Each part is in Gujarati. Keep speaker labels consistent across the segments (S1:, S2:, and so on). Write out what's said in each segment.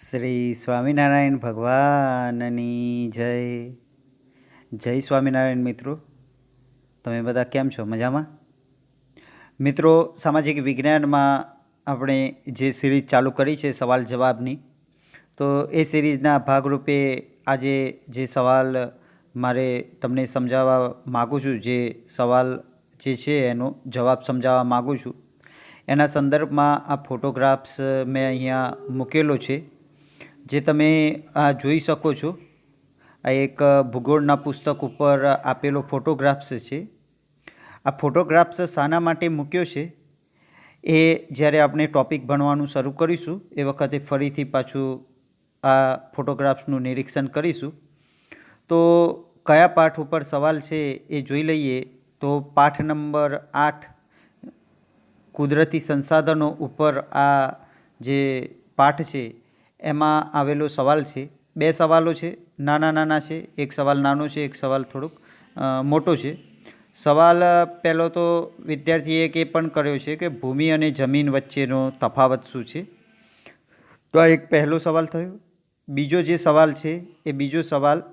S1: શ્રી સ્વામિનારાયણ ભગવાનની જય. જય સ્વામિનારાયણ મિત્રો. તમે બધા કેમ છો? મજામાં? મિત્રો, સામાજિક વિજ્ઞાનમાં આપણે જે સિરીઝ ચાલુ કરી છે સવાલ જવાબની, તો એ સિરીઝના ભાગરૂપે આજે જે સવાલ મારે તમને સમજાવવા માગું છું, જે સવાલ જે છે એનો જવાબ સમજાવવા માગું છું, એના સંદર્ભમાં આ ફોટોગ્રાફ્સ મેં અહીંયા મૂકેલો છે, જે તમે આ જોઈ શકો છો. આ એક ભૂગોળના પુસ્તક ઉપર આપેલો ફોટોગ્રાફ્સ છે. આ ફોટોગ્રાફ્સ શાના માટે મૂક્યો છે એ જ્યારે આપણે ટૉપિક ભણવાનું શરૂ કરીશું એ વખતે ફરીથી પાછું આ ફોટોગ્રાફ્સનું નિરીક્ષણ કરીશું. તો કયા પાઠ ઉપર સવાલ છે એ જોઈ લઈએ. તો પાઠ નંબર 8 કુદરતી સંસાધનો ઉપર આ જે પાઠ છે એમાં આવેલો સવાલ છે. બે સવાલો છે, નાના છે. એક સવાલ નાનો છે, એક સવાલ થોડોક મોટો છે. સવાલ પહેલો તો વિદ્યાર્થીએ એ પણ કર્યો છે કે ભૂમિ અને જમીન વચ્ચેનો તફાવત શું છે. તો આ એક પહેલો સવાલ થયો. બીજો જે સવાલ છે એ બીજો સવાલ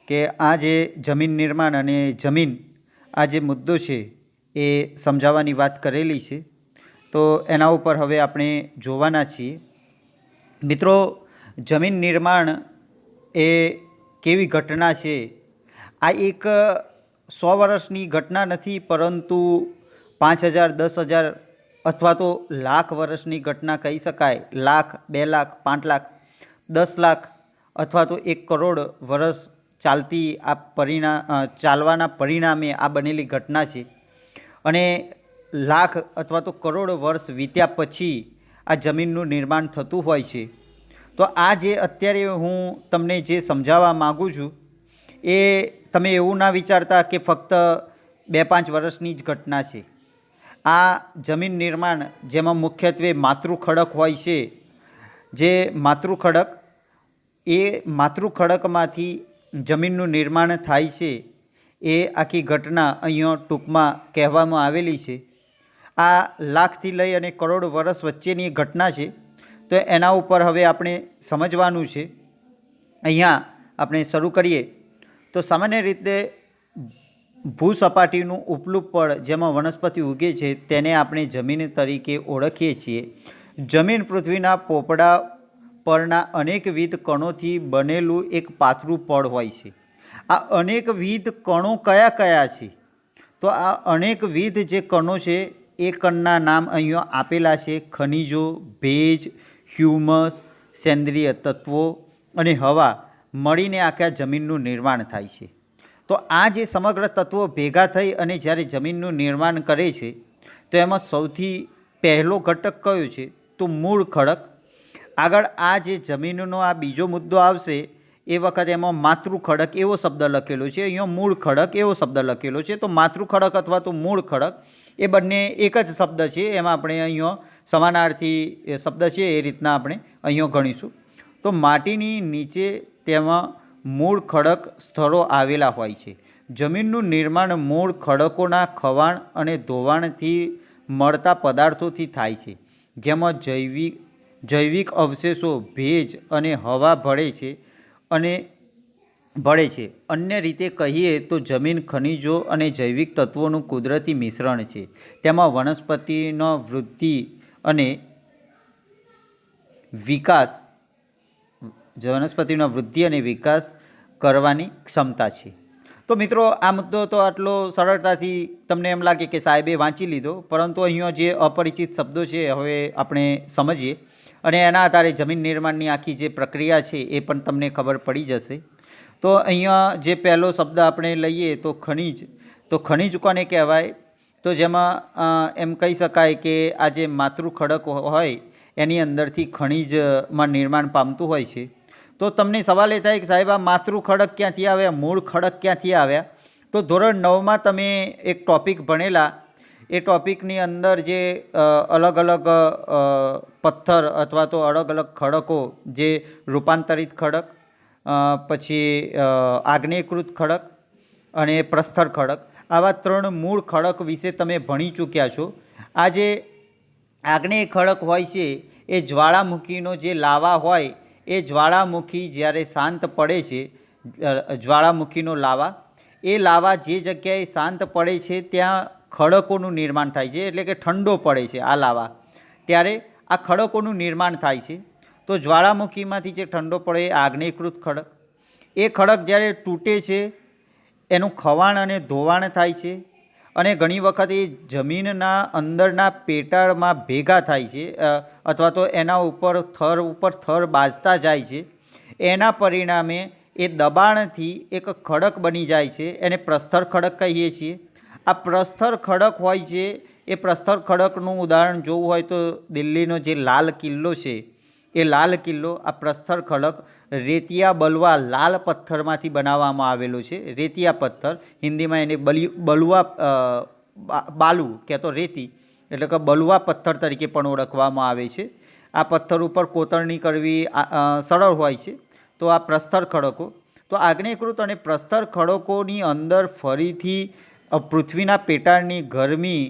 S1: કે આ જે જમીન નિર્માણ અને જમીન આ જે મુદ્દો છે એ સમજાવવાની વાત કરેલી છે. તો એના ઉપર હવે આપણે જોવાના છીએ. મિત્રો, જમીન નિર્માણ એ કેવી ઘટના છે? આ એક 100 વર્ષની ઘટના નથી, પરંતુ 5000, 10,000 અથવા તો લાખ વર્ષની ઘટના કહી શકાય. લાખ, 2 લાખ, 5 લાખ, 10 લાખ અથવા તો 1 કરોડ વર્ષ ચાલતી આ ચાલવાના પરિણામે આ બનેલી ઘટના છે. અને લાખ અથવા તો કરોડ વર્ષ વીત્યા પછી આ જમીનનું નિર્માણ થતું હોય છે. તો આ જે અત્યારે હું તમને જે સમજાવવા માગું છું એ તમે એવું ના વિચારતા કે ફક્ત 2-5 વર્ષની જ ઘટના છે. આ જમીન નિર્માણ જેમાં મુખ્યત્વે માતૃખડક હોય છે, જે માતૃખડક એ માતૃખડકમાંથી જમીનનું નિર્માણ થાય છે, એ આખી ઘટના અહીંયા ટૂંકમાં કહેવામાં આવેલી છે. આ લાખથી લઈ અને કરોડ વર્ષ વચ્ચેની ઘટના છે. તો એના ઉપર હવે આપણે સમજવાનું છે. અહીંયા આપણે શરૂ કરીએ તો સામાન્ય રીતે ભૂસપાટીનું ઉપલું પડ જેમાં વનસ્પતિ ઉગે છે તેને આપણે જમીન તરીકે ઓળખીએ છીએ. જમીન પૃથ્વીના પોપડા પરના અનેકવિધ કણોથી બનેલું એક પાતળું પડ હોય છે. આ અનેકવિધ કણો કયા કયા છે? તો આ અનેકવિધ જે કણો છે એ કણના નામ અહીંયા આપેલા છે. ખનિજો, ભેજ, હ્યુમસ, સેન્દ્રિય તત્વો અને હવા મળીને આખા જમીનનું નિર્માણ થાય છે. તો આ જે સમગ્ર તત્વો ભેગા થઈ અને જ્યારે જમીનનું નિર્માણ કરે છે તો એમાં સૌથી પહેલો ઘટક કયો છે? તો મૂળ ખડક. આગળ આ જે જમીનનો આ બીજો મુદ્દો આવશે એ વખતે એમાં માતૃખડક એવો શબ્દ લખેલો છે, અહીંયા મૂળ ખડક એવો શબ્દ લખેલો છે. તો માતૃખડક અથવા તો મૂળ ખડક એ બંને એક જ શબ્દ છે. એમાં આપણે અહીંયા સમાનાર્થી શબ્દ છે એ રીતના આપણે અહીંયા ગણીશું. તો માટીની નીચે તેમાં મૂળ ખડક સ્થળો આવેલા હોય છે. જમીનનું નિર્માણ મૂળ ખડકોના ખવાણ અને ધોવાણથી મળતા પદાર્થોથી થાય છે, જેમાં જૈવિક અવશેષો, ભેજ અને હવા ભળે છે. અન્ય રીતે કહીએ તો જમીન ખનિજો અને જૈવિક તત્વોનું કુદરતી મિશ્રણ છે. તેમાં વનસ્પતિનો વૃદ્ધિ અને વિકાસ કરવાની ક્ષમતા છે. તો મિત્રો, આ મુદ્દો તો આટલો સરળતાથી તમને એમ લાગે કે સાહેબે વાંચી લીધો, પરંતુ અહીંયા જે અપરિચિત શબ્દો છે હવે આપણે સમજીએ અને એના આધારે જમીન નિર્માણની આખી જે પ્રક્રિયા છે એ પણ તમને ખબર પડી જશે. તો અહીંયા જે પહેલો શબ્દ આપણે લઈએ તો ખનિજ. તો ખનિજ કોને કહેવાય? તો જેમાં એમ કહી શકાય કે આ જે માતૃખડક હોય એની અંદરથી ખનિજમાં નિર્માણ પામતું હોય છે. તો તમને સવાલ એ થાય કે સાહેબ આ માતૃખડક ક્યાંથી આવ્યા, મૂળ ખડક ક્યાંથી આવ્યા? તો ધોરણ 9માં તમે એક ટૉપિક ભણેલા, એ ટૉપિકની અંદર જે અલગ અલગ પથ્થર અથવા તો અલગ અલગ ખડકો, જે રૂપાંતરિત ખડક, પછી આગ્નેયકૃત ખડક અને પ્રસ્તર ખડક, આવા 3 મૂળ ખડક વિશે તમે ભણી ચૂક્યા છો. આ જે આગ્નેય ખડક હોય છે એ જ્વાળામુખીનો જે લાવા હોય એ જ્વાળામુખી જ્યારે શાંત પડે છે, જ્વાળામુખીનો લાવા, એ લાવા જે જગ્યાએ શાંત પડે છે ત્યાં ખડકોનું નિર્માણ થાય છે, એટલે કે ઠંડો પડે છે આ લાવા, ત્યારે આ ખડકોનું નિર્માણ થાય છે. તો જ્વાળામુખીમાંથી જે ઠંડો પડે એ આગ્નેયકૃત ખડક, એ ખડક જ્યારે તૂટે છે એનું ખવાણ અને ધોવાણ થાય છે, અને ઘણી વખત એ જમીનના અંદરના પેટાળમાં ભેગા થાય છે, અથવા તો એના ઉપર થર બાજતા જાય છે. એના પરિણામે એ દબાણથી એક ખડક બની જાય છે, એને પ્રસ્તર ખડક કહીએ છીએ. આ પ્રસ્તર ખડક હોય છે, એ પ્રસ્તર ખડકનું ઉદાહરણ જોવું હોય તો દિલ્હીનો જે લાલ કિલ્લો છે, એ લાલ કિલ્લો આ પ્રસ્તર ખડક રેતિયા બલવા લાલ પથ્થરમાંથી બનાવવામાં આવેલો છે. રેતિયા પથ્થર, હિન્દીમાં એને બલુઆ બાલુ કહેતો, રેતી એટલે કે બલુઆ પથ્થર તરીકે પણ ઓળખવામાં આવે છે. આ પથ્થર ઉપર કોતરણી કરવી સરળ હોય છે. તો આ પ્રસ્તર ખડકો, તો આગ્નેયકૃત અને પ્રસ્તર ખડકોની અંદર ફરીથી પૃથ્વીના પેટાળની ગરમી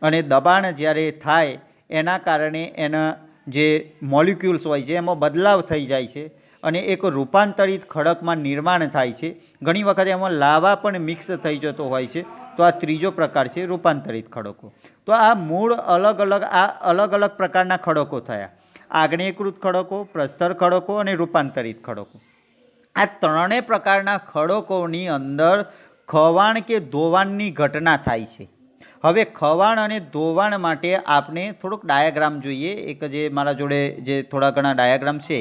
S1: અને દબાણ જ્યારે થાય એના કારણે એના જે મોલિક્યુલ્સ હોય છે એમાં બદલાવ થઈ જાય છે અને એક રૂપાંતરિત ખડકમાં નિર્માણ થાય છે. ઘણી વખત એમાં લાવા પણ મિક્સ થઈ જતો હોય છે. તો આ ત્રીજો પ્રકાર છે રૂપાંતરિત ખડકો. તો આ મૂળ અલગ અલગ પ્રકારના ખડકો થયા: આગ્નેયકૃત ખડકો, પ્રસ્તર ખડકો અને રૂપાંતરિત ખડકો. આ ત્રણેય પ્રકારના ખડકોની અંદર ખવાણ કે ધોવાણની ઘટના થાય છે. હવે ખવાણ અને ધોવાણ માટે આપણે થોડુંક ડાયાગ્રામ જોઈએ. એક જે મારા જોડે જે થોડા ઘણા ડાયાગ્રામ છે.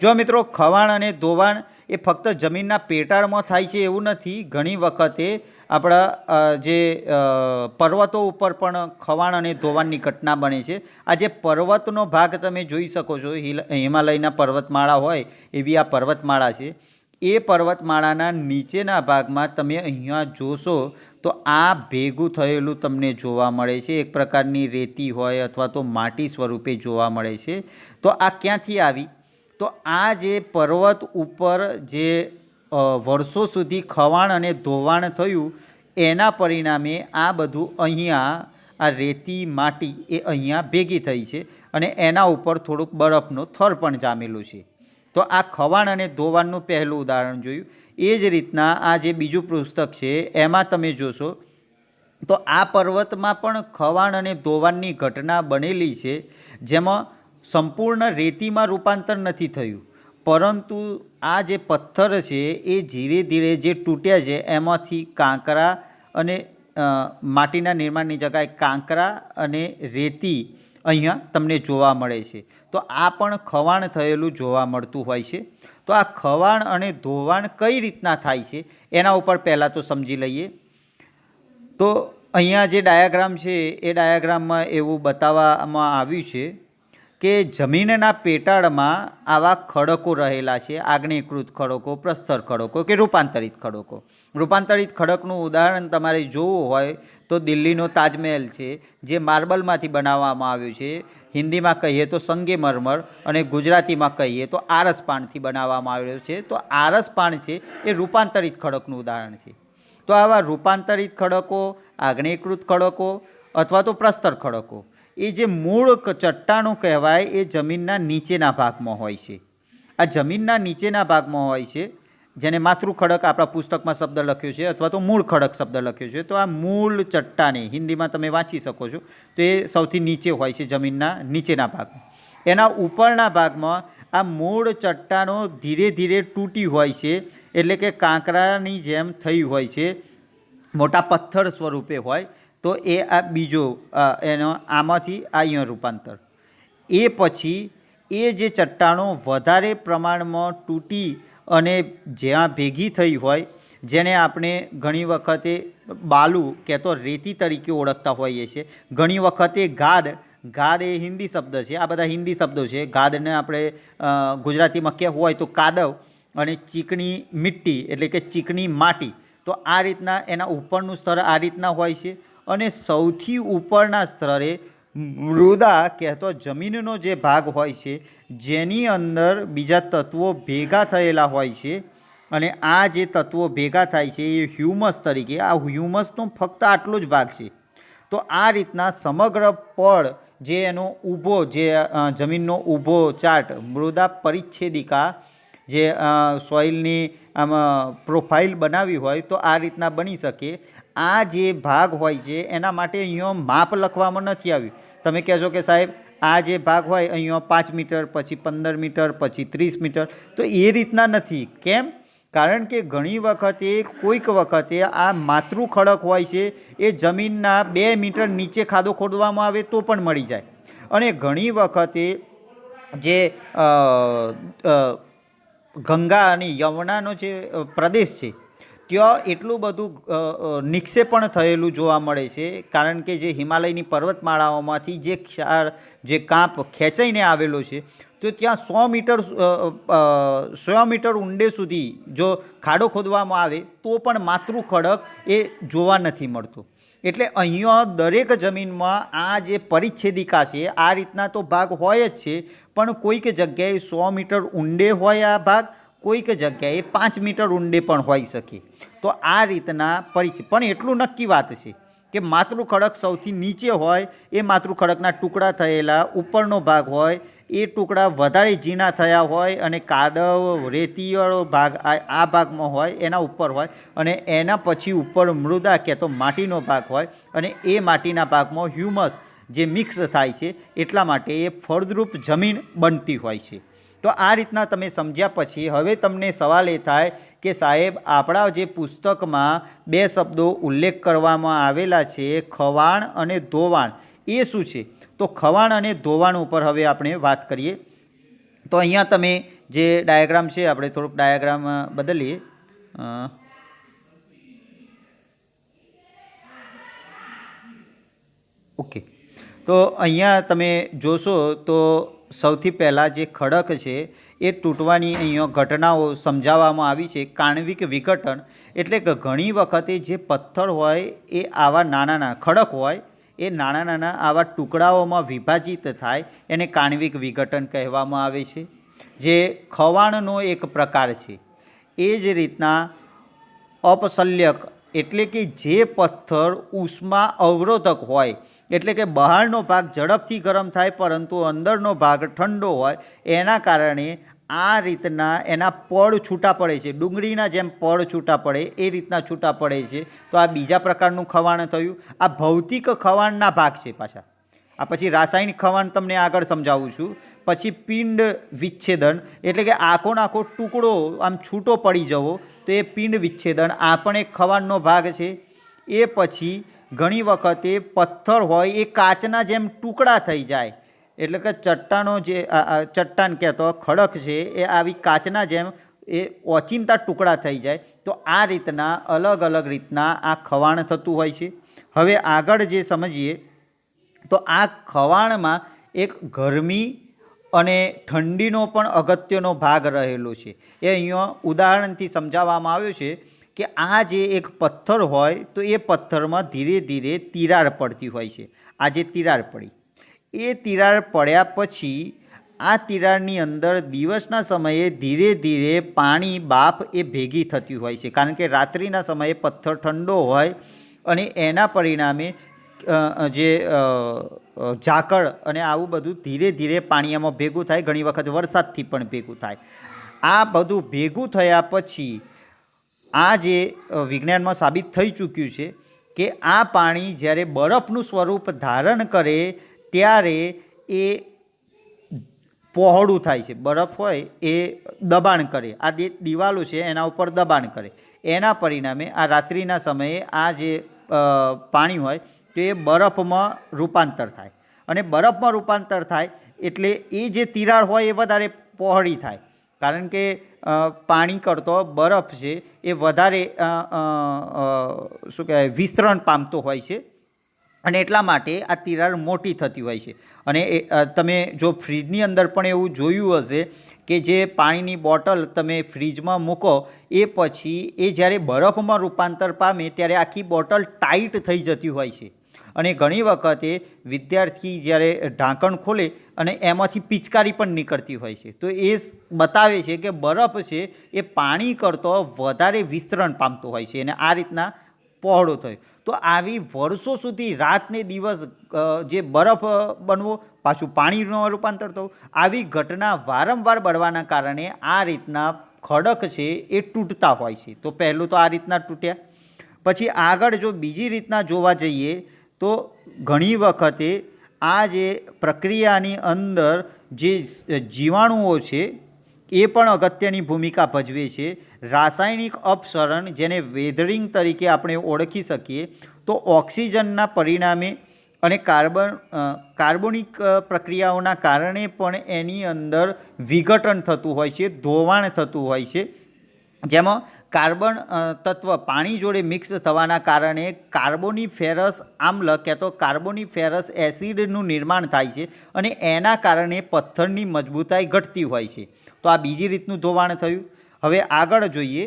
S1: જો મિત્રો, ખવાણ અને ધોવાણ એ ફક્ત જમીનના પેટાળમાં થાય છે એવું નથી. ઘણી વખતે આપણા જે પર્વતો ઉપર પણ ખવાણ અને ધોવાણની ઘટના બને છે. આ જે પર્વતનો ભાગ તમે જોઈ શકો છો, હિમાલયના પર્વતમાળા હોય એવી આ પર્વતમાળા છે. એ પર્વતમાળાના નીચેના ભાગમાં તમે અહીંયા જોશો તો આ ભેગું થયેલું તમને જોવા મળે છે. એક પ્રકારની રેતી હોય અથવા તો માટી સ્વરૂપે જોવા મળે છે. તો આ ક્યાંથી આવી? તો આ જે પર્વત ઉપર જે વર્ષો સુધી ખવાણ અને ધોવાણ થયું એના પરિણામે આ બધું અહીંયા, આ રેતી માટી એ અહીંયા ભેગી થઈ છે અને એના ઉપર થોડુંક બરફનો થર પણ જામેલું છે. તો આ ખવાણ અને ધોવાણનું પહેલું ઉદાહરણ જોયું. એ જ રીતના આ જે બીજું પુસ્તક છે એમાં તમે જોશો તો આ પર્વતમાં પણ ખવાણ અને ધોવાણની ઘટના બનેલી છે, જેમાં સંપૂર્ણ રેતીમાં રૂપાંતર નથી થયું, પરંતુ આ જે પથ્થર છે એ ધીરે ધીરે જે તૂટ્યા છે એમાંથી કાંકરા અને માટીના નિર્માણની જગ્યાએ કાંકરા અને રેતી અહીંયા તમને જોવા મળે છે. તો આ પણ ખવાણ થયેલું જોવા મળતું હોય છે. તો આ ખવાણ અને ધોવાણ કઈ રીતના થાય છે એના ઉપર પહેલાં તો સમજી લઈએ. તો અહીંયા જે ડાયાગ્રામ છે એ ડાયાગ્રામમાં એવું બતાવવામાં આવ્યું છે કે જમીનના પેટાળમાં આવા ખડકો રહેલા છે: આગ્નેયકૃત ખડકો, પ્રસ્તર ખડકો કે રૂપાંતરિત ખડકો. રૂપાંતરિત ખડકનું ઉદાહરણ તમારે જોવું હોય તો દિલ્હીનો તાજમહેલ છે, જે માર્બલમાંથી બનાવવામાં આવ્યું છે. હિન્દીમાં કહીએ તો સંગેમરમર અને ગુજરાતીમાં કહીએ તો આરસપાણથી બનાવવામાં આવ્યો છે. તો આરસપાણ છે એ રૂપાંતરિત ખડકનું ઉદાહરણ છે. તો આવા રૂપાંતરિત ખડકો, આગ્નેયકૃત ખડકો અથવા તો પ્રસ્તર ખડકો, એ જે મૂળ ચટ્ટાણો કહેવાય એ જમીનના નીચેના ભાગમાં હોય છે. આ જમીનના નીચેના ભાગમાં હોય છે, જેને માતૃ ખડક આપણા પુસ્તકમાં શબ્દ લખ્યો છે અથવા તો મૂળ ખડક શબ્દ લખ્યો છે. તો આ મૂળ ચટ્ટાને હિન્દીમાં તમે વાંચી શકો છો. તો એ સૌથી નીચે હોય છે, જમીનના નીચેના ભાગમાં. એના ઉપરના ભાગમાં આ મૂળ ચટ્ટાનો ધીરે ધીરે તૂટી હોય છે, એટલે કે કાંકરાની જેમ થઈ હોય છે, મોટા પથ્થર સ્વરૂપે હોય. તો એ આ બીજો એનો આમાંથી અહીંયા રૂપાંતર. એ પછી એ જે ચટ્ટાણો વધારે પ્રમાણમાં તૂટી અને જ્યાં ભેગી થઈ હોય, જેને આપણે ઘણી વખતે બાલુ કહેતો રેતી તરીકે ઓળખતા હોઈએ છીએ, ઘણી વખતે ગાદ એ હિન્દી શબ્દ છે. આ બધા હિન્દી શબ્દો છે. ગાદને આપણે ગુજરાતીમાં કહેવું હોય તો કાદવ, અને ચીકણી મિટ્ટી એટલે કે ચીકણી માટી. તો આ રીતના એના ઉપરનું સ્તર આ રીતના હોય છે. અને સૌથી ઉપરના સ્તરે મૃદા કહેતો જમીનનો જે ભાગ હોય છે, જેની અંદર બીજા તત્વો ભેગા થયેલા હોય છે, અને આ જે તત્વો ભેગા થાય છે એ હ્યુમસ તરીકે, આ હ્યુમસનો ફક્ત આટલો જ ભાગ છે. તો આ રીતના સમગ્ર પડ જે એનો ઊભો જે જમીનનો ઊભો ચાર્ટ મૃદા પરિચ્છેદિકા જે સોઇલની આમાં પ્રોફાઇલ બનાવી હોય તો આ રીતના બની શકે. આ જે ભાગ હોય છે એના માટે અહીંયા માપ લખવામાં નથી આવ્યું. તમે કહેશો કે સાહેબ આ જે ભાગ હોય અહીંયા 5 મીટર, પછી 15 મીટર, પછી 30 મીટર, તો એ રીતના નથી. કેમ? કારણ કે ઘણી વખતે કોઈક વખતે આ માતૃ ખડક હોય છે એ જમીનના 2 મીટર નીચે ખાડો ખોદવામાં આવે તો પણ મળી જાય. અને ઘણી વખતે જે ગંગા અને યમુનાનો જે પ્રદેશ છે ત્યાં એટલું બધું નિક્ષેપણ થયેલું જોવા મળે છે. કારણ કે જે હિમાલયની પર્વતમાળાઓમાંથી જે ક્ષાર જે કાંપ ખેંચાઈને આવેલો છે તો ત્યાં 100 મીટર ઊંડે સુધી જો ખાડો ખોદવામાં આવે તો પણ માતૃ ખડક એ જોવા નથી મળતો. એટલે અહીંયા દરેક જમીનમાં આ જે પરિચ્છેદિકા છે આ રીતના તો ભાગ હોય જ છે, પણ કોઈક જગ્યાએ 100 મીટર ઊંડે હોય આ ભાગ, કોઈક જગ્યાએ 5 મીટર ઊંડે પણ હોઈ શકે. તો આ રીતના પણ એટલું નક્કી વાત છે કે માતૃ ખડક સૌથી નીચે હોય એ માતૃ ખડકના ટુકડા થયેલા ઉપરનો ભાગ હોય એ ટુકડા વધારે ઝીણા થયા હોય અને કાદવ રેતીવાળો ભાગ આ ભાગમાં હોય એના ઉપર હોય અને એના પછી ઉપર મૃદા કે તો માટીનો ભાગ હોય અને એ માટીના ભાગમાં હ્યુમસ જે મિક્સ થાય છે એટલા માટે એ ફળદ્રુપ જમીન બનતી હોય છે. તો આ રીતના તમે સમજ્યા પછી હવે તમને સવાલ એ થાય કે સાહેબ આપણા જે પુસ્તકમાં 2 શબ્દો ઉલ્લેખ કરવામાં આવેલા છે, ખવાણ અને ધોવાણ, એ શું છે? તો ખવાણ અને ધોવાણ ઉપર હવે આપણે વાત કરીએ. તો અહીંયા તમે જે ડાયાગ્રામ છે આપણે થોડુંક ડાયાગ્રામ બદલીએ. ઓકે, તો અહીંયા તમે જોશો તો સૌથી પહેલાં જે ખડક છે એ તૂટવાની અહીંયા ઘટનાઓ સમજાવવામાં આવી છે. કાણવિક વિઘટન એટલે કે ઘણી વખતે જે પથ્થર હોય એ આવા નાના નાના ખડક હોય એ નાના નાના આવા ટુકડાઓમાં વિભાજિત થાય એને કાણવિક વિઘટન કહેવામાં આવે છે, જે ખવાણનો એક પ્રકાર છે. એ જ રીતના અપશલ્યક એટલે કે જે પથ્થર ઉષ્મા અવરોધક હોય, એટલે કે બહારનો ભાગ ઝડપથી ગરમ થાય પરંતુ અંદરનો ભાગ ઠંડો હોય, એના કારણે આ રીતના એના પડ છૂટા પડે છે. ડુંગળીના જેમ પડ છૂટા પડે એ રીતના છૂટા પડે છે. તો આ બીજા પ્રકારનું ખવાણ થયું. આ ભૌતિક ખવાણના ભાગ છે. પાછા આ પછી રાસાયણિક ખવાણ તમને આગળ સમજાવું છું. પછી પિંડ વિચ્છેદન એટલે કે આખો ટુકડો આમ છૂટો પડી જવો, તો એ પિંડ વિચ્છેદન આ પણ એક ખવાણનો ભાગ છે. એ પછી ઘણી વખતે પથ્થર હોય એ કાચના જેમ ટુકડા થઈ જાય, એટલે કે ચટ્ટાનો જે ચટ્ટાન કહેતો ખડક છે એ આવી કાચના જેમ એ ઓચિંતા ટુકડા થઈ જાય. તો આ રીતના અલગ અલગ રીતના આ ખવાણ થતું હોય છે. હવે આગળ જે સમજીએ તો આ ખવાણમાં એક ગરમી અને ઠંડીનો પણ અગત્યનો ભાગ રહેલો છે. એ અહીંયા ઉદાહરણથી સમજાવવામાં આવ્યું છે કે આ જે એક પથ્થર હોય તો એ પથ્થરમાં ધીરે ધીરે તિરાડ પડતી હોય છે. આ જે તિરાડ પડી એ તિરાડ પડ્યા પછી આ તિરાડની અંદર દિવસના સમયે ધીરે ધીરે પાણી બાફ એ ભેગી થતી હોય છે. કારણ કે રાત્રિના સમયે પથ્થર ઠંડો હોય અને એના પરિણામે જે ઝાકળ અને આવું બધું ધીરે ધીરે પાણીમાં ભેગું થાય. ઘણી વખત વરસાદથી પણ ભેગું થાય. આ બધું ભેગું થયા પછી આ જે વિજ્ઞાનમાં સાબિત થઈ ચૂક્યું છે કે આ પાણી જ્યારે બરફનું સ્વરૂપ ધારણ કરે ત્યારે એ પહોળું થાય છે. બરફ હોય એ દબાણ કરે, આ જે દિવાલો છે એના ઉપર દબાણ કરે. એના પરિણામે આ રાત્રિના સમયે આ જે પાણી હોય તો એ બરફમાં રૂપાંતર થાય અને બરફમાં રૂપાંતર થાય એટલે એ જે તિરાડ હોય એ વધારે પહોળી થાય. કારણ કે પાણી કરતો બરફ છે એ વધારે શું કહેવાય વિસ્તરણ પામતો હોય છે અને એટલા માટે આ તિરાડ મોટી થતી હોય છે. અને તમે જો ફ્રીજની અંદર પણ એવું જોયું હશે કે જે પાણીની બોટલ તમે ફ્રીજમાં મૂકો એ પછી એ જ્યારે બરફમાં રૂપાંતર પામે ત્યારે આખી બોટલ ટાઈટ થઈ જતી હોય છે. અને ઘણી વખતે વિદ્યાર્થી જ્યારે ઢાંકણ ખોલે અને એમાંથી પિચકારી પણ નીકળતી હોય છે. તો એ બતાવે છે કે બરફ છે એ પાણી કરતો વધારે વિસ્તરણ પામતો હોય છે અને આ રીતના પહોળો થયો. તો આવી વર્ષો સુધી રાત ને દિવસ જે બરફ બનવો, પાછું પાણીનું રૂપાંતર થવું, આવી ઘટના વારંવાર બનવાના કારણે આ રીતના ખડક છે એ તૂટતા હોય છે. તો પહેલું તો આ રીતના તૂટ્યા. પછી આગળ જો બીજી રીતના જોવા જઈએ તો ઘણી વખતે આ જે પ્રક્રિયાની અંદર જે જીવાણુઓ છે એ પણ અગત્યની ભૂમિકા ભજવે છે. રાસાયણિક અપસરણ, જેને વેધરિંગ તરીકે આપણે ઓળખી શકીએ, તો ઓક્સિજનના પરિણામે અને કાર્બોનિક પ્રક્રિયાઓના કારણે પણ એની અંદર વિઘટન થતું હોય છે, ધોવાણ થતું હોય છે, જેમાં કાર્બન તત્વ પાણી જોડે મિક્સ થવાના કારણે કાર્બોનિફેરસ આમ્લ કે તો કાર્બોનિફેરસ એસિડનું નિર્માણ થાય છે અને એના કારણે પથ્થરની મજબૂતાઈ ઘટતી હોય છે. તો આ બીજી રીતનું ધોવાણ થયું. હવે આગળ જોઈએ.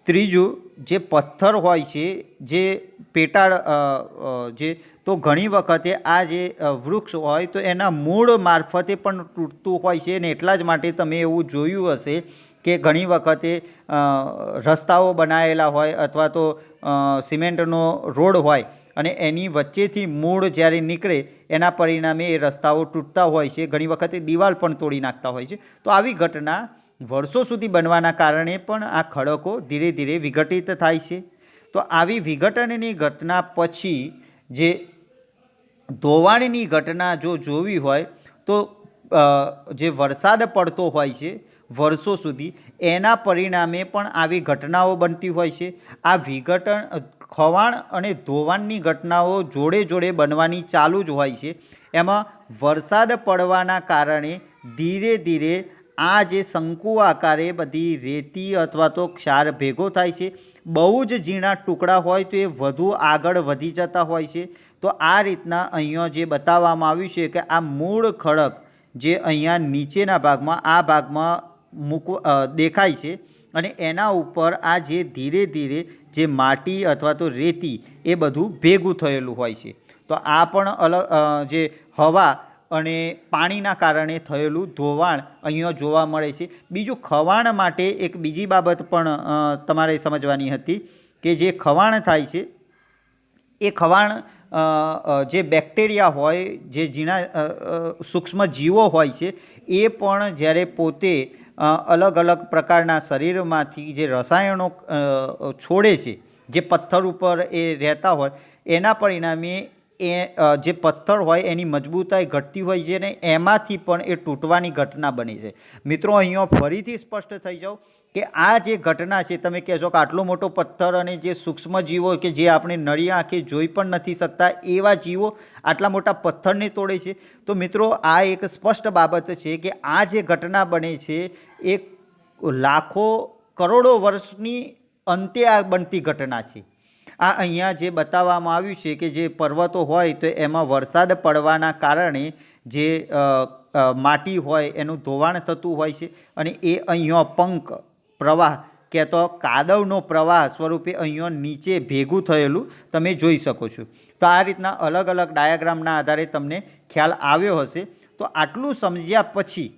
S1: ત્રીજું, જે પથ્થર હોય છે, જે પેટાળ જે તો ઘણી વખતે આ જે વૃક્ષ હોય તો એના મૂળ મારફતે પણ તૂટતું હોય છે. અને એટલા જ માટે તમે એવું જોયું હશે કે ઘણી વખતે રસ્તાઓ બનાવેલા હોય અથવા તો સિમેન્ટનો રોડ હોય અને એની વચ્ચેથી મૂળ જ્યારે નીકળે એના પરિણામે એ રસ્તાઓ તૂટતા હોય છે. ઘણી વખતે દિવાલ પણ તોડી નાખતા હોય છે. તો આવી ઘટના વર્ષો સુધી બનવાના કારણે પણ આ ખડકો ધીરે ધીરે વિઘટિત થાય છે. તો આવી વિઘટનની ઘટના પછી જે ધોવાણની ઘટના જો જોવી હોય તો જે વરસાદ પડતો હોય છે વર્ષો સુધી, એના પરિણામે પણ આવી ઘટનાઓ બનતી હોય છે. આ ખવાણ અને ધોવાણની ઘટનાઓ જોડે જોડે બનવાની ચાલુ જ હોય છે. એમાં વરસાદ પડવાના કારણે ધીરે ધીરે આ જે શંકુ આકારે બધી રેતી અથવા તો ક્ષાર ભેગો થાય છે. બહુ જ ઝીણા ટુકડા હોય તો એ વધુ આગળ વધી જતા હોય છે. તો આ રીતના અહીંયા જે બતાવવામાં આવ્યું છે કે આ મૂળ ખડક જે અહીંયા નીચેના ભાગમાં આ ભાગમાં દેખાય છે અને એના ઉપર આ જે ધીરે ધીરે જે માટી અથવા તો રેતી એ બધું ભેગું થયેલું હોય છે. તો આ પણ અલગ જે હવા અને પાણીના કારણે થયેલું ધોવાણ અહીંયા જોવા મળે છે. બીજું, ખવાણ માટે એક બીજી બાબત પણ તમારે સમજવાની હતી કે જે ખવાણ થાય છે એ ખવાણ જે બેક્ટેરિયા હોય, જે ઝીણા સૂક્ષ્મ જીવો હોય છે, એ પણ જ્યારે પોતે અલગ અલગ પ્રકારના શરીરમાંથી જે રસાયણો છોડે છે, જે પથ્થર ઉપર એ રહેતા હોય, એના પરિણામે એ જે પથ્થર હોય એની મજબૂતાઈ ઘટતી હોય છે અને એમાંથી પણ એ તૂટવાની ઘટના બને છે. મિત્રો, અહીંયા ફરીથી સ્પષ્ટ થઈ જાઓ કે આ જે ઘટના છે, તમે કહેશો કે આટલો મોટો પથ્થર અને જે સૂક્ષ્મ જીવો કે જે આપણે નળી આંખે જોઈ પણ નથી શકતા એવા જીવો આટલા મોટા પથ્થરને તોડે છે. તો મિત્રો, આ એક સ્પષ્ટ બાબત છે કે આ જે ઘટના બને છે એ લાખો કરોડો વર્ષની અંતે આ બનતી ઘટના છે. આ અહીંયા જે બતાવવામાં આવ્યું છે કે જે પર્વતો હોય તો એમાં વરસાદ પડવાના કારણે જે માટી હોય એનું ધોવાણ થતું હોય છે અને એ અહીંયા પંક પ્રવાહ કે તો કાદવનો પ્રવાહ સ્વરૂપે અહીંયા નીચે ભેગું થયેલું તમે જોઈ શકો છો. તો આ રીતના અલગ અલગ ડાયાગ્રામના આધારે તમને ખ્યાલ આવ્યો હશે. તો આટલું સમજ્યા પછી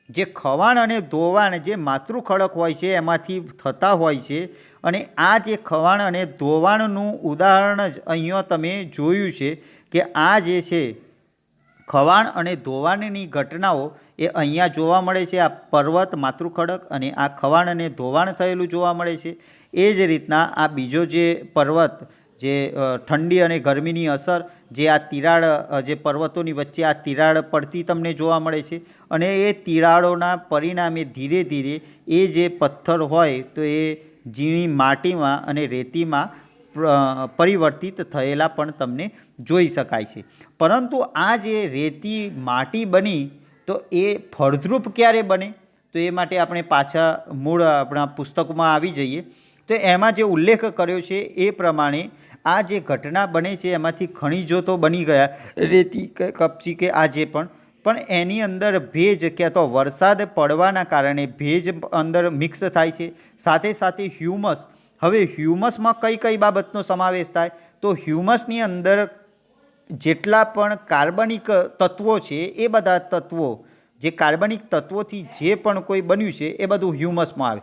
S1: જે ખવાણ અને ધોવાણ જે માતૃ ખડક હોય છે એમાંથી થતા હોય છે અને આ જે ખવાણ અને ધોવાણનું ઉદાહરણ જ અહીંયા તમે જોયું છે કે આ જે છે ખવાણ અને ધોવાણની ઘટનાઓ એ અહીંયા જોવા મળે છે. આ પર્વત માતૃ ખડક અને આ ખવાણ અને ધોવાણ થયેલું જોવા મળે છે. એ જ રીતના આ બીજો જે પર્વત જે ઠંડી અને ગરમીની અસર, જે આ તિરાડ જે પર્વતોની વચ્ચે આ તિરાડ પડતી તમને જોવા મળે છે અને એ તિરાડોના પરિણામે ધીરે ધીરે એ જે પથ્થર હોય તો એ ઝીણી માટીમાં અને રેતીમાં પરિવર્તિત થયેલા પણ તમને જોઈ શકાય છે. પરંતુ આ જે રેતી માટી બની તો એ ફળદ્રુપ ક્યારે બને? તો એ માટે આપણે પાછા મૂળ આપણા પુસ્તકમાં આવી જઈએ. તો એમાં જે ઉલ્લેખ કર્યો છે એ પ્રમાણે આ જે ઘટના બને છે એમાંથી ખનિજો તો બની ગયા, રેતી કે કપચી કે આ જે પણ એની અંદર ભેજ કે તો વરસાદ પડવાના કારણે ભેજ અંદર મિક્સ થાય છે. સાથે સાથે હ્યુમસ. હવે હ્યુમસમાં કઈ કઈ બાબતનો સમાવેશ થાય? તો હ્યુમસની અંદર જેટલા પણ કાર્બનિક તત્વો છે એ બધા તત્વો, જે કાર્બનિક તત્વોથી જે પણ કોઈ બન્યું છે એ બધું હ્યુમસમાં આવે.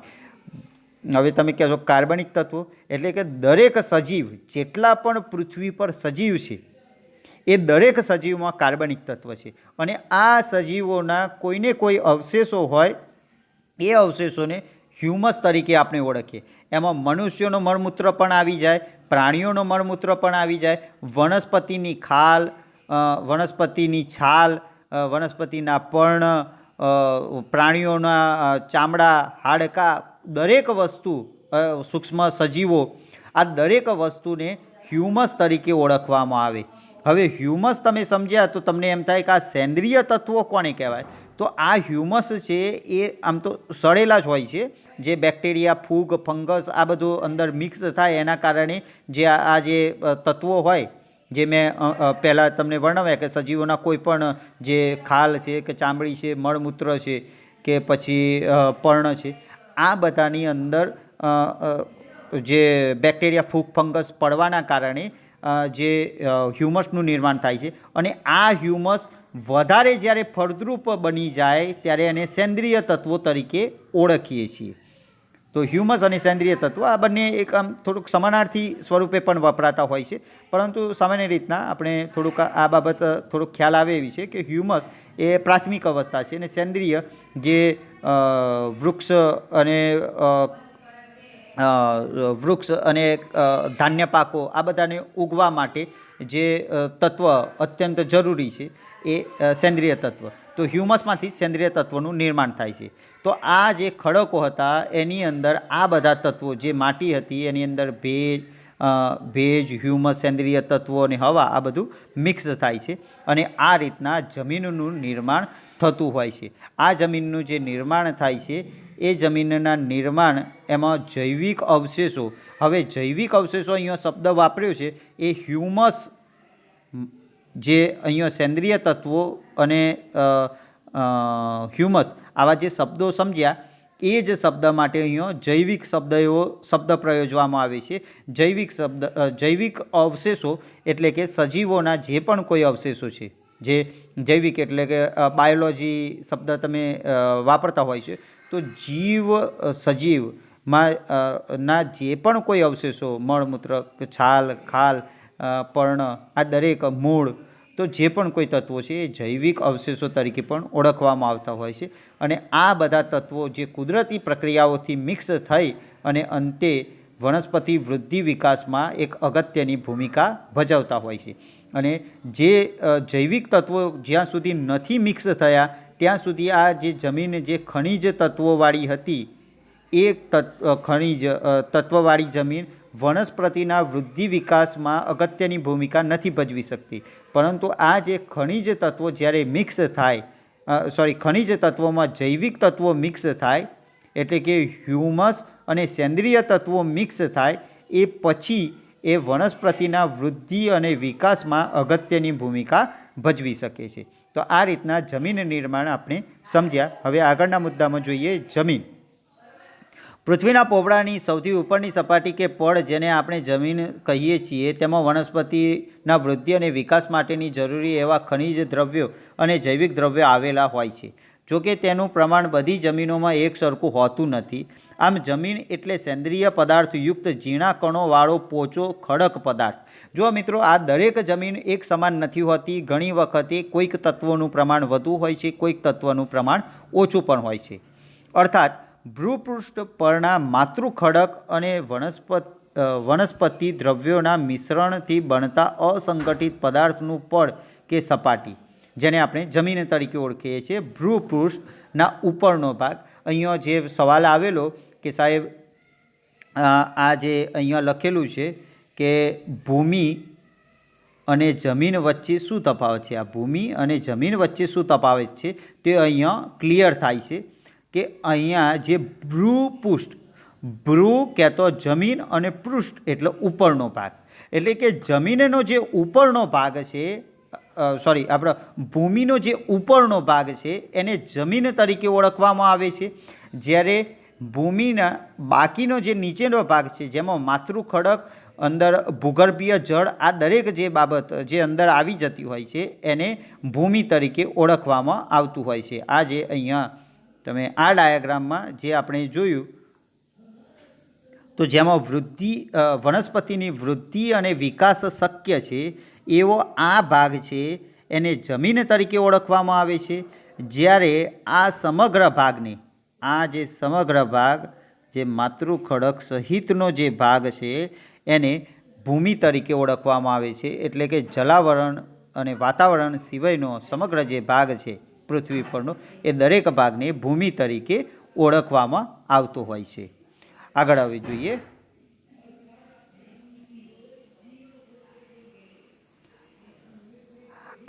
S1: હવે તમે કહો છો કાર્બનિક તત્વો એટલે કે દરેક સજીવ જેટલા પણ પૃથ્વી પર સજીવ છે એ દરેક સજીવમાં કાર્બનિક તત્વ છે. અને આ સજીવોના કોઈને કોઈ અવશેષો હોય એ અવશેષોને હ્યુમસ તરીકે આપણે ઓળખીએ. એમાં મનુષ્યોનો મળમૂત્ર પણ આવી જાય, પ્રાણીઓનો મળમૂત્ર પણ આવી જાય, વનસ્પતિની ખાલ, વનસ્પતિની છાલ, વનસ્પતિના પર્ણ, પ્રાણીઓના ચામડા, હાડકાં, દરેક વસ્તુ, સૂક્ષ્મ સજીવો, આ દરેક વસ્તુને હ્યુમસ તરીકે ઓળખવામાં આવે. હવે હ્યુમસ તમે સમજ્યા તો તમને એમ થાય કે આ સેન્દ્રિય તત્વો કોને કહેવાય? તો આ હ્યુમસ છે એ આમ તો સડેલા જ હોય છે, જે બેક્ટેરિયા, ફૂગ, ફંગસ આ બધું અંદર મિક્સ થાય એના કારણે જે આ જે તત્વો હોય, જે મેં પહેલાં તમને વર્ણવ્યા કે સજીવોના કોઈ પણ જે ખાલ છે કે ચામડી છે, મળમૂત્ર છે કે પછી પર્ણ છે, આ બધાની અંદર જે બેક્ટેરિયા, ફૂગ, ફંગસ પડવાના કારણે જે હ્યુમસનું નિર્માણ થાય છે. અને આ હ્યુમસ વધારે જ્યારે ફળદ્રુપ બની જાય ત્યારે એને સેન્દ્રિય તત્વો તરીકે ઓળખીએ છીએ. તો હ્યુમસ અને સેન્દ્રિય તત્વો આ બંને એક આમ થોડુંક સમાનાર્થી સ્વરૂપે પણ વપરાતા હોય છે, પરંતુ સામાન્ય રીતના આપણે થોડુંક આ બાબત થોડુંક ખ્યાલ આવે એવી છે કે હ્યુમસ એ પ્રાથમિક અવસ્થા છે અને સેન્દ્રિય જે વૃક્ષ અને ધાન્ય પાકો આ બધાને ઉગવા માટે જે તત્વ અત્યંત જરૂરી છે એ સેન્દ્રિય તત્વ. તો હ્યુમસમાંથી જ સેન્દ્રિય તત્વનું નિર્માણ થાય છે. તો આ જે ખડકો હતા એની અંદર આ બધા તત્વો, જે માટી હતી એની અંદર ભેજ, હ્યુમસ, સેન્દ્રિય તત્વો અને હવા આ બધું મિક્સ થાય છે અને આ રીતના જમીનનું નિર્માણ થતું હોય છે. આ જમીનનું જે નિર્માણ થાય છે એ જમીનના નિર્માણ એમાં જૈવિક અવશેષો, હવે જૈવિક અવશેષો અહીંયા શબ્દ વાપર્યો છે એ હ્યુમસ, જે અહીંયા સેન્દ્રિય તત્વો અને હ્યુમસ આવા જે શબ્દો સમજ્યા એ જ શબ્દ માટે અહીંયા જૈવિક શબ્દ પ્રયોજવામાં આવે છે. જૈવિક અવશેષો એટલે કે સજીવોના જે પણ કોઈ અવશેષો છે, જે જૈવિક એટલે કે બાયોલોજી શબ્દ તમે વાપરતા હોય છે, તો સજીવમાં ના જે પણ કોઈ અવશેષો, મળમૂત્ર, છાલ, ખાલ, પર્ણ, આ દરેક મૂળ, તો જે પણ કોઈ તત્વો છે એ જૈવિક અવશેષો તરીકે પણ ઓળખવામાં આવતા હોય છે. અને આ બધા તત્વો જે કુદરતી પ્રક્રિયાઓથી મિક્સ થઈ અને અંતે વનસ્પતિ વૃદ્ધિ વિકાસમાં એક અગત્યની ભૂમિકા ભજવતા હોય છે. અને જે જૈવિક તત્વો જ્યાં સુધી નથી મિક્સ થયા ત્યાં સુધી આ જે જમીન જે ખનિજ તત્વોવાળી હતી એ ખનિજ તત્વવાળી જમીન વનસ્પતિના વૃદ્ધિ વિકાસમાં અગત્યની ભૂમિકા નથી ભજવી શકતી. પરંતુ આ જે ખનિજ તત્વો જ્યારે મિક્સ થાય, ખનિજ તત્વોમાં જૈવિક તત્વો મિક્સ થાય એટલે કે હ્યુમસ અને સેન્દ્રિય તત્વો મિક્સ થાય એ પછી એ વનસ્પતિના વૃદ્ધિ અને વિકાસમાં અગત્યની ભૂમિકા ભજવી શકે છે. તો આ રીતના જમીન નિર્માણ આપણે સમજ્યા. હવે આગળના મુદ્દામાં જોઈએ જમીન. પૃથ્વીના પોપડાની સૌથી ઉપરની સપાટી કે પડ, જેને આપણે જમીન કહીએ છીએ, તેમાં વનસ્પતિના વૃદ્ધિ અને વિકાસ માટેની જરૂરી એવા ખનિજ દ્રવ્યો અને જૈવિક દ્રવ્યો આવેલા હોય છે. જોકે તેનું પ્રમાણ બધી જમીનોમાં એક સરખું હોતું નથી. આમ જમીન એટલે સેન્દ્રિય પદાર્થયુક્ત ઝીણા કણોવાળો પોચો ખડક પદાર્થ. જો મિત્રો, આ દરેક જમીન એક સમાન નથી હોતી. ઘણી વખતે કોઈક તત્વોનું પ્રમાણ વધુ હોય છે, કોઈક તત્વનું પ્રમાણ ઓછું પણ હોય છે. અર્થાત ભૂપૃષ્ઠ પરના માતૃ ખડક અને વનસ્પતિ દ્રવ્યોના મિશ્રણથી બનતા અસંગઠિત પદાર્થનું પડ કે સપાટી, જેને આપણે જમીન તરીકે ઓળખીએ છીએ. ભૂપૃષ્ઠના ઉપરનો ભાગ. અહીંયા જે સવાલ આવેલો કે સાહેબ આ જે અહીંયા લખેલું છે કે ભૂમિ અને જમીન વચ્ચે શું તફાવત છે, આ ભૂમિ અને જમીન વચ્ચે શું તફાવત છે તે અહીંયા ક્લિયર થાય છે કે અહીંયા જે ભૂપૃષ્ઠ, ભ્રૂ કહેતો જમીન અને પૃષ્ઠ એટલે ઉપરનો ભાગ, એટલે કે જમીનનો જે ઉપરનો ભાગ છે, આપણે ભૂમિનો જે ઉપરનો ભાગ છે એને જમીન તરીકે ઓળખવામાં આવે છે. જ્યારે ભૂમિના બાકીનો જે નીચેનો ભાગ છે, જેમાં માતૃ ખડક, અંદર ભૂગર્ભીય જળ, આ દરેક જે બાબત જે અંદર આવી જતી હોય છે એને ભૂમિ તરીકે ઓળખવામાં આવતું હોય છે. આ જે અહીંયા તમે આ ડાયાગ્રામમાં જે આપણે જોયું તો જેમાં વનસ્પતિની વૃદ્ધિ અને વિકાસ શક્ય છે એવો આ ભાગ છે એને જમીન તરીકે ઓળખવામાં આવે છે. જ્યારે આ સમગ્ર ભાગને, આ જે સમગ્ર ભાગ, જે માતૃખડક સહિતનો જે ભાગ છે એને ભૂમિ તરીકે ઓળખવામાં આવે છે. એટલે કે જલાવરણ અને વાતાવરણ સિવાયનો સમગ્ર જે ભાગ છે પૃથ્વી પરનો, એ દરેક ભાગને ભૂમિ તરીકે ઓળખવામાં આવતો હોય છે. આગળ હવે જોઈએ.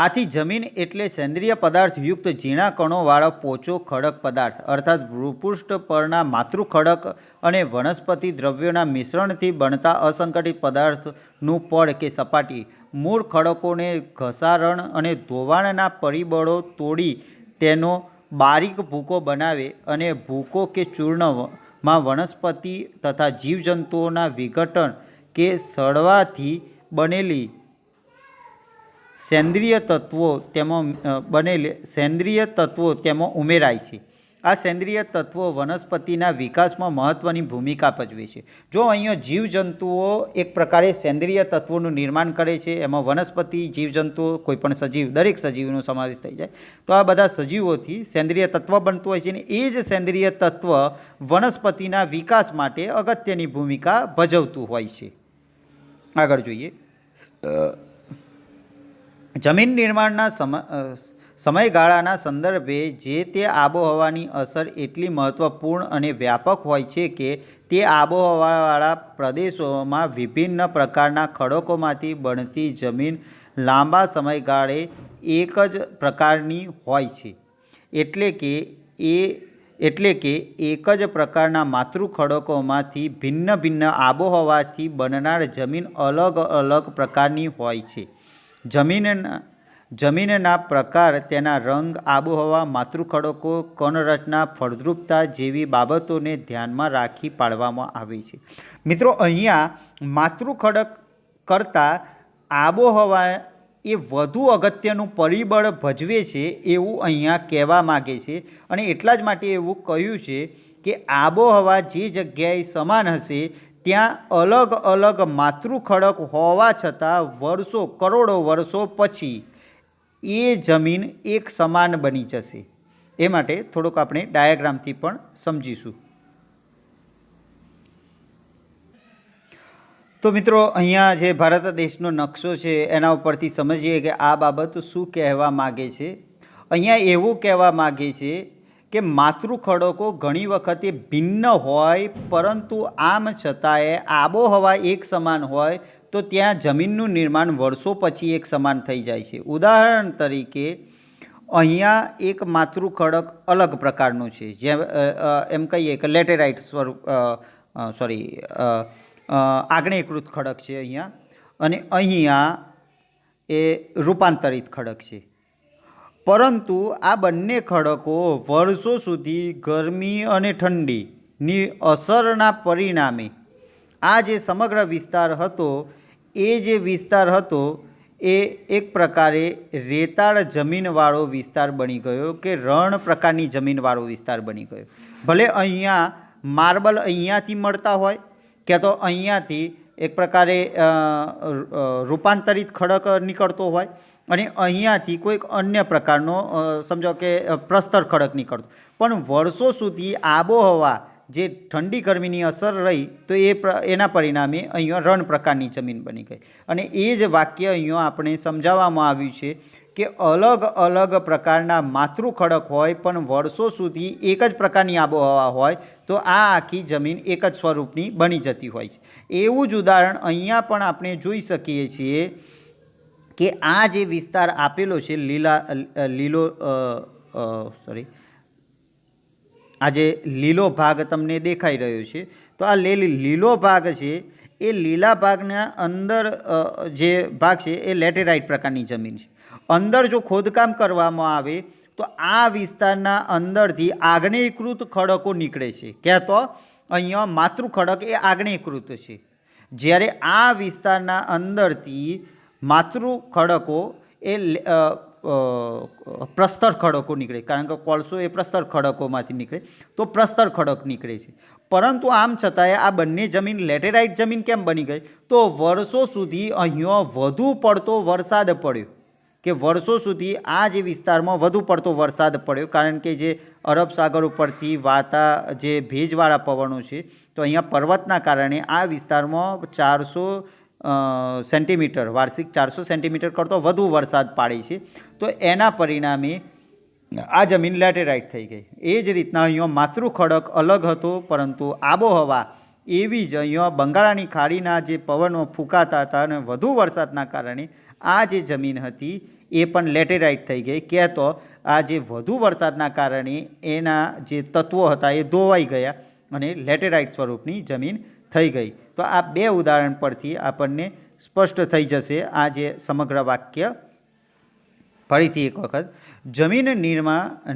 S1: આથી જમીન એટલે સેન્દ્રિય પદાર્થયુક્ત ઝીણા કણોવાળો પોચો ખડક પદાર્થ, અર્થાત ભૂપૃષ્ઠ પરના માતૃખડક અને વનસ્પતિ દ્રવ્યોના મિશ્રણથી બનતા અસંગઠિત પદાર્થનું પડ કે સપાટી મૂળ ખડકોને ઘસારણ અને ધોવાણના પરિબળો તોડી તેનો બારીક ભૂકો બનાવે અને ભૂકો કે ચૂર્ણમાં વનસ્પતિ તથા જીવજંતુઓના વિઘટન કે સડવાથી બનેલી સેન્દ્રિય તત્વો તેમાં ઉમેરાય છે. આ સેન્દ્રિય તત્વો વનસ્પતિના વિકાસમાં મહત્ત્વની ભૂમિકા ભજવે છે. જો અહીંયા જીવજંતુઓ એક પ્રકારે સેન્દ્રિય તત્વોનું નિર્માણ કરે છે, એમાં વનસ્પતિ, જીવજંતુઓ, કોઈપણ સજીવ, દરેક સજીવનો સમાવેશ થઈ જાય, તો આ બધા સજીવોથી સેન્દ્રિય તત્વ બનતું હોય છે અને એ જ સેન્દ્રિય તત્વ વનસ્પતિના વિકાસ માટે અગત્યની ભૂમિકા ભજવતું હોય છે. આગળ જોઈએ. જમીન નિર્માણના સમયગાળાના સંદર્ભે જે તે આબોહવાની અસર એટલી મહત્ત્વપૂર્ણ અને વ્યાપક હોય છે કે તે આબોહવાવાળા પ્રદેશોમાં વિભિન્ન પ્રકારના ખડકોમાંથી બનતી જમીન લાંબા સમયગાળે એક જ પ્રકારની હોય છે. એટલે કે એક જ પ્રકારના માતૃખડકોમાંથી ભિન્ન ભિન્ન આબોહવાથી બનનાર જમીન અલગ અલગ પ્રકારની હોય છે. જમીનના પ્રકાર, તેના રંગ, આબોહવા, માતૃખડકો, કણરચના, ફળદ્રુપતા જેવી બાબતોને ધ્યાનમાં રાખી પાડવામાં આવે છે. મિત્રો, અહીંયા માતૃખડક કરતાં આબોહવા એ વધુ અગત્યનું પરિબળ ભજવે છે એવું અહીંયા કહેવા માગે છે. અને એટલા જ માટે એવું કહ્યું છે કે આબોહવા જે જગ્યાએ સમાન હશે ત્યાં અલગ અલગ માતૃખડક હોવા છતાં કરોડો વર્ષો પછી એ જમીન એક સમાન બની જશે. એ માટે થોડુંક આપણે ડાયાગ્રામથી પણ સમજીશું. તો મિત્રો, અહીંયા જે ભારત દેશનો નકશો છે એના ઉપરથી સમજીએ કે આ બાબત શું કહેવા માગે છે. અહીંયા એવું કહેવા માગે છે કે માતૃખડકો ઘણી વખતે ભિન્ન હોય, પરંતુ આમ છતાંય આબોહવા એક સમાન હોય તો ત્યાં જમીનનું નિર્માણ વર્ષો પછી એક સમાન થઈ જાય છે. ઉદાહરણ તરીકે અહીંયા એક માતૃખડક અલગ પ્રકારનું છે, જેમ એમ કહીએ કે લેટેરાઇટ સ્વરૂપ આગ્નેયકૃત ખડક છે અહીંયા, અને અહીંયા એ રૂપાંતરિત ખડક છે. પરંતુ આ બંને ખડકો વર્ષો સુધી ગરમી અને ઠંડીની અસરના પરિણામે આ જે સમગ્ર વિસ્તાર હતો એ એક પ્રકારે રેતાળ જમીનવાળો વિસ્તાર બની ગયો, કે રણ પ્રકારની જમીનવાળો વિસ્તાર બની ગયો. ભલે અહીંયા માર્બલ અહીંયાથી મળતા હોય, કે તો અહીંયાથી એક પ્રકારે રૂપાંતરિત ખડક નીકળતો હોય, અને અહીંયાથી કોઈક અન્ય પ્રકારનો સમજો કે પ્રસ્તર ખડક નીકળતો, પણ વર્ષો સુધી આબોહવા જે ઠંડી ગરમીની અસર રહી તો એના પરિણામે અહીંયા રણ પ્રકારની જમીન બની ગઈ. અને એ જ વાક્ય અહીંયા આપણે સમજાવવામાં આવ્યું છે કે અલગ અલગ પ્રકારના માતૃખડક હોય પણ વર્ષો સુધી એક જ પ્રકારની આબોહવા હોય તો આ આખી જમીન એક જ સ્વરૂપની બની જતી હોય છે. એવું જ ઉદાહરણ અહીંયા પણ આપણે જોઈ શકીએ છીએ કે આ જે વિસ્તાર આપેલો છે આ જે લીલો ભાગ તમને દેખાઈ રહ્યો છે, તો આ લીલો ભાગ છે એ લીલા ભાગના અંદર જે ભાગ છે એ લેટેરાઇટ પ્રકારની જમીન છે. અંદર જો ખોદકામ કરવામાં આવે તો આ વિસ્તારના અંદરથી આગ્નેયકૃત ખડકો નીકળે છે. ક્યાં તો અહીંયા માતૃખડક એ આગ્નેયકૃત છે, જ્યારે આ વિસ્તારના અંદરથી માતૃખડકો એ પ્રસ્તર ખડકો નીકળે, કારણ કે કોલસો એ પ્રસ્તર ખડકોમાંથી નીકળે, તો પ્રસ્તર ખડક નીકળે છે. પરંતુ આમ છતાંય આ બંને જમીન લેટેરાઇટ જમીન કેમ બની ગઈ? તો વર્ષો સુધી અહીંયા વધુ પડતો વરસાદ પડ્યો, કે વર્ષો સુધી આ જે વિસ્તારમાં વધુ પડતો વરસાદ પડ્યો, કારણ કે જે અરબ સાગર ઉપરથી વાતા જે ભેજવાળા પવનો છે, તો અહીંયા પર્વતના કારણે આ વિસ્તારમાં 400 સેન્ટીમીટર, વાર્ષિક 400 સેન્ટીમીટર કરતો વધુ વરસાદ પાડે છે. તો એના પરિણામે આ જમીન લેટેરાઇટ થઈ ગઈ. એ જ રીતના અહીંયા માતૃ ખડક અલગ હતો, પરંતુ આબોહવા એવી જ અહીંયા બંગાળાની ખાડીના જે પવનો ફૂંકાતા હતા અને વધુ વરસાદના કારણે આ જે જમીન હતી એ પણ લેટેરાઇટ થઈ ગઈ. કહેતો આ જે વધુ વરસાદના કારણે એના જે તત્વો હતા એ ધોવાઈ ગયા અને લેટેરાઇટ સ્વરૂપની જમીન થઈ ગઈ. તો આ બે ઉદાહરણ પરથી આપણને સ્પષ્ટ થઈ જશે આ જે સમગ્ર વાક્ય. ફરીથી એક વખત, જમીન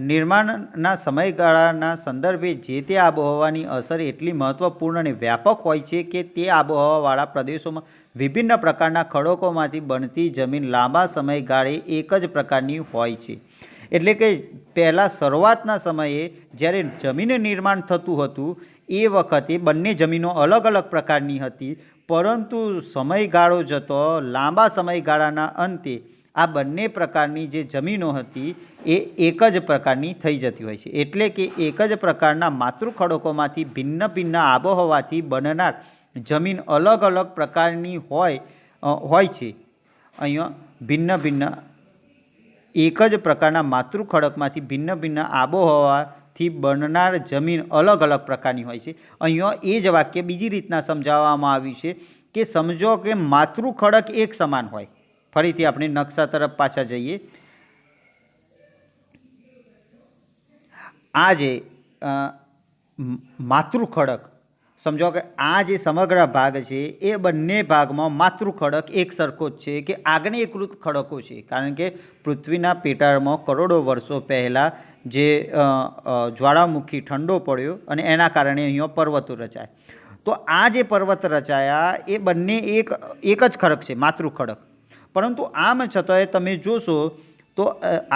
S1: નિર્માણના સમયગાળાના સંદર્ભે જે તે આબોહવાની અસર એટલી મહત્ત્વપૂર્ણ અને વ્યાપક હોય છે કે તે આબોહવાવાળા પ્રદેશોમાં વિભિન્ન પ્રકારના ખડકોમાંથી બનતી જમીન લાંબા સમયગાળે એક જ પ્રકારની હોય છે. એટલે કે પહેલાં શરૂઆતના સમયે જ્યારે જમીન નિર્માણ થતું હતું એ વખતે બંને જમીનો અલગ અલગ પ્રકારની હતી, પરંતુ સમયગાળો જતો લાંબા સમયગાળાના અંતે આ બંને પ્રકારની જે જમીનો હતી એ એક જ પ્રકારની થઈ જતી હોય છે. એટલે કે એક જ પ્રકારના માતૃ ખડકોમાંથી ભિન્ન ભિન્ન આબોહવાથી બનનાર જમીન અલગ અલગ પ્રકારની હોય છે. અહીંયા ભિન્ન ભિન્ન એક જ પ્રકારના માતૃ ખડકમાંથી ભિન્ન ભિન્ન આબોહવાથી બનનાર જમીન અલગ અલગ પ્રકારની હોય છે. અહીંયા એ જ વાક્ય બીજી રીતના સમજાવવામાં આવ્યું છે કે સમજો કે માતૃ ખડક એક સમાન હોય. ફરીથી આપણે નકશા તરફ પાછા જઈએ. આ જે માતૃ ખડક, સમજો કે આ જે સમગ્ર ભાગ છે એ બંને ભાગમાં માતૃ ખડક એક સરખો જ છે, કે આગ્નેયકૃત ખડકો છે, કારણ કે પૃથ્વીના પેટાળમાં કરોડો વર્ષો પહેલાં જે જ્વાળામુખી ઠંડો પડ્યો અને એના કારણે અહીંયા પર્વતો રચાય. તો આ જે પર્વત રચાયા એ બંને એક જ ખડક છે, માતૃ ખડક. પરંતુ આમ છતાંય તમે જોશો તો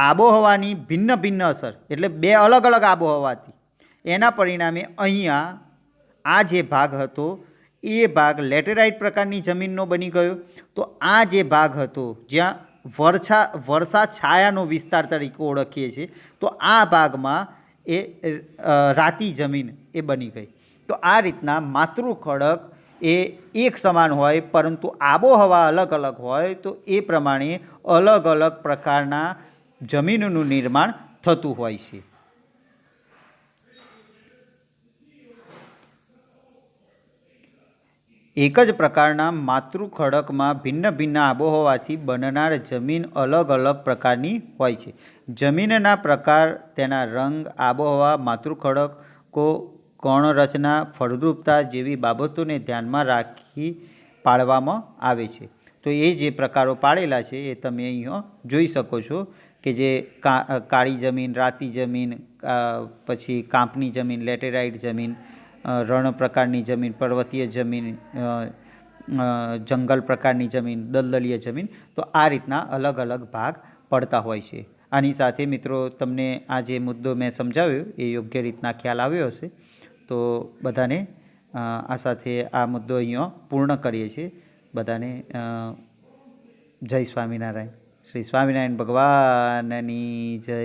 S1: આબોહવાની ભિન્ન ભિન્ન અસર, એટલે બે અલગ અલગ આબોહવાથી એના પરિણામે અહીંયા આ જે ભાગ હતો એ ભાગ લેટેરાઇટ પ્રકારની જમીનનો બની ગયો. તો આ જે ભાગ હતો જ્યાં વર્ષા છાયાનો વિસ્તાર તરીકે ઓળખીએ છીએ, તો આ ભાગમાં એ રાતી જમીન એ બની ગઈ. તો આ રીતના માતૃ ખડક એ એક સમાન હોય પરંતુ આબોહવા અલગ અલગ હોય, તો એ પ્રમાણે અલગ અલગ પ્રકારના જમીનનું નિર્માણ થતું હોય છે. એક જ પ્રકારના માતૃ ખડકમાં ભિન્ન ભિન્ન આબોહવાથી બનનાર જમીન અલગ અલગ પ્રકારની હોય છે. જમીનના પ્રકાર, તેના રંગ, આબોહવા, માતૃ ખડકો, કણરચના, ફળદ્રુપતા જેવી બાબતોને ધ્યાનમાં રાખી પાડવામાં આવે છે. તો એ જે પ્રકારો પાડેલા છે એ તમે અહીંયા જોઈ શકો છો, કે જે કાળી જમીન, રાતી જમીન, પછી કાંપની જમીન, લેટેરાઇટ જમીન, રણ પ્રકારની જમીન, પર્વતીય જમીન, જંગલ પ્રકારની જમીન, દલદલીય જમીન. તો આ રીતના અલગ અલગ ભાગ પડતા હોય છે. આની સાથે મિત્રો તમને આ જે મુદ્દો મેં સમજાવ્યો એ યોગ્ય રીતના ખ્યાલ આવ્યો હશે. તો બધાને આ સાથે આ મુદ્દો અહીંયા પૂર્ણ કરીએ છીએ. બધાને જય સ્વામિનારાયણ. શ્રી સ્વામિનારાયણ ભગવાનની જય.